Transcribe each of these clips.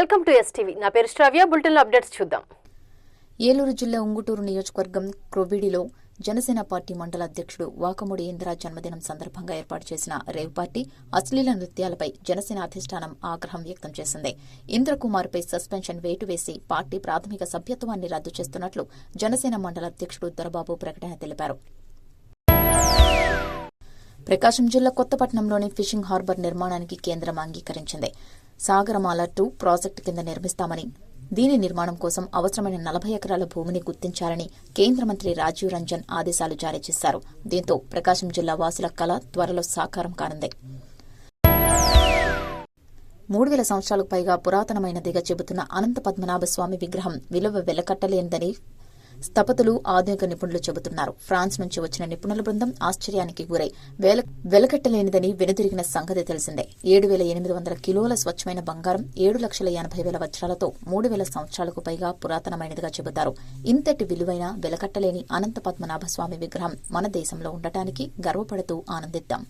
Welcome to STV. నా పేరు శ్రావ్య. Bulletin updates చూద్దాం. ఏలూరు జిల్లా ఉంగుటూరు నియోజకవర్గం క్రొవ్విడిలో జనసేన పార్టీ మండల అధ్యక్షుడు వాకముడి ఇంద్ర జన్మదినం సందర్భంగా ఏర్పాటు చేసిన రేవ్ పార్టీ అశ్లీల నృత్యాలపై జనసేన అధిష్టానం ఆగ్రహం వ్యక్తం చేసింది. ఇంద్రకుమార్పై సస్పెన్షన్ వేటు వేసి పార్టీ ప్రాథమిక సభ్యత్వాన్ని రద్దు చేస్తున్నట్లు జనసేన మండల అధ్యక్షుడు దొరబాబు ప్రకటన తెలిపారు. ప్రకాశం జిల్లా కొత్తపట్నంలోని ఫిషింగ్ హార్బర్ నిర్మాణానికి కేంద్రం అంగీకరించింది. సాగరమాల 2 ప్రాజెక్టు కింద నిర్మిస్తామని, దీని నిర్మాణం కోసం అవసరమైన 40 ఎకరాల భూమిని గుర్తించాలని కేంద్ర మంత్రి రాజీవ్ రంజన్ ఆదేశాలు జారీ చేశారు. దీంతో ప్రకాశం జిల్లా వాసుల కళ త్వరలో సాకారం కానుంది. 3000 సంవత్సరాలకు పైగా పురాతనమైనదిగా చెబుతున్న అనంత పద్మనాభ స్వామి విగ్రహం విలువ వెలకట్టలేనిదని స్థపతులు, ఆధునిక నిపుణులు చెబుతున్నారు. ఫ్రాన్స్ నుంచి వచ్చిన నిపుణుల బృందం ఆశ్చర్యానికి గురై వెలకట్టలేనిదని వెనుదిరిగిన సంగతి తెలిసిందే. 7,800 కిలోల స్వచ్ఛమైన బంగారం, 7,80,000 వజ్రాలతో 3,000 సంవత్సరాలకు పైగా పురాతనమైనదిగా చెబుతారు. ఇంతటి విలువైన వెలకట్టలేని అనంత పద్మనాభ స్వామి విగ్రహం మన దేశంలో ఉండటానికి గర్వపడుతూ ఆనందిద్దాం.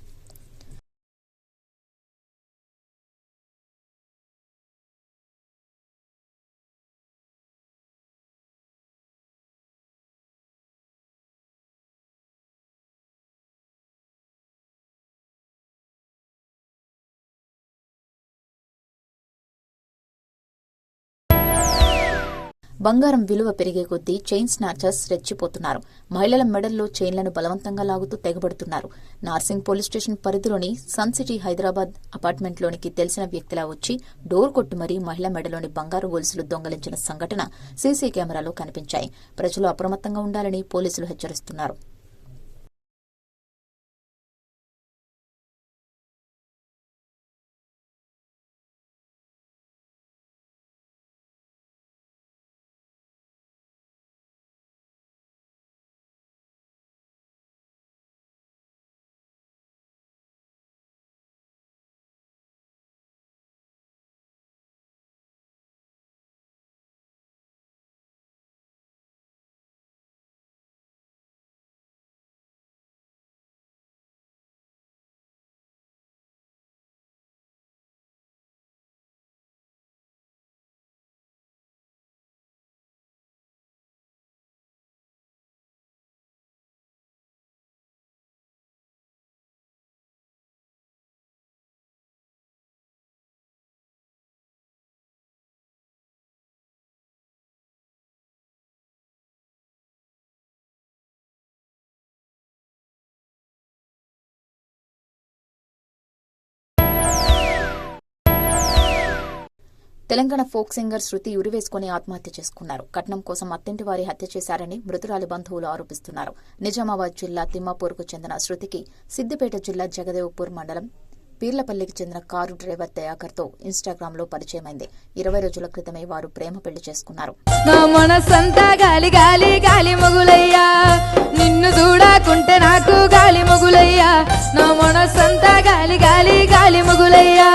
బంగారం విలువ పెరిగే కొద్దీ చైన్ స్నాచర్స్ రెచ్చిపోతున్నారు. మహిళల మెడల్లో చైన్లను బలవంతంగా లాగుతూ తెగబడుతున్నారు. నార్సింగ్ పోలీస్ స్టేషన్ పరిధిలోని సన్ సిటీ హైదరాబాద్ అపార్ట్మెంట్లోనికి తెలిసిన వ్యక్తిలా వచ్చి డోర్ కొట్టి మరీ మహిళ మెడలోని బంగారు గొలుసులు దొంగలించిన సంఘటన సీసీ కెమెరాలో కనిపించాయి. ప్రజలు అప్రమత్తంగా ఉండాలని పోలీసులు హెచ్చరిస్తున్నారు. తెలంగాణ ఫోక్ సింగర్ శృతి ఉరివేసుకుని ఆత్మహత్య చేసుకున్నారు. కట్నం కోసం అత్తింటి వారి హత్య చేశారని మృతురాలి బంధువులు ఆరోపిస్తున్నారు. నిజామాబాద్ జిల్లా తిమ్మాపూర్కు చెందిన శృతికి సిద్దిపేట జిల్లా జగదేవ్పూర్ మండలం పీర్లపల్లికి చెందిన కారు డ్రైవర్ దయాకర్తో ఇన్స్టాగ్రామ్ లో పరిచయమైంది. 20 రోజుల క్రితమే వారు ప్రేమ పెళ్లి చేసుకున్నారు. నిన్ను చూడకుంటే నాకు గాలి మొగులయ్యా, నా మనసంతా గాలి గాలి గాలి మొగులయ్యా.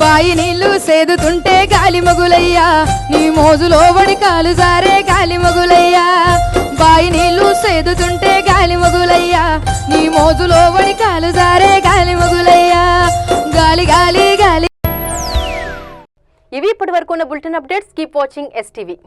బాయి నీళ్లు సేదుతుంటే గాలి మొగులయ్యా, నీ మోజులో వడి కాలు జారే గాలి మొగులయ్యా. బాయి నీళ్లు సేదుతుంటే గాలి మొగులయ్యా, నీ మోజులో వడి కాలు జారే గాలి మొగులయ్యా. గాలి గాలి గాలి. ఇవి ఇప్పటి వరకు ఉన్న bulletin updates. Keep watching STV.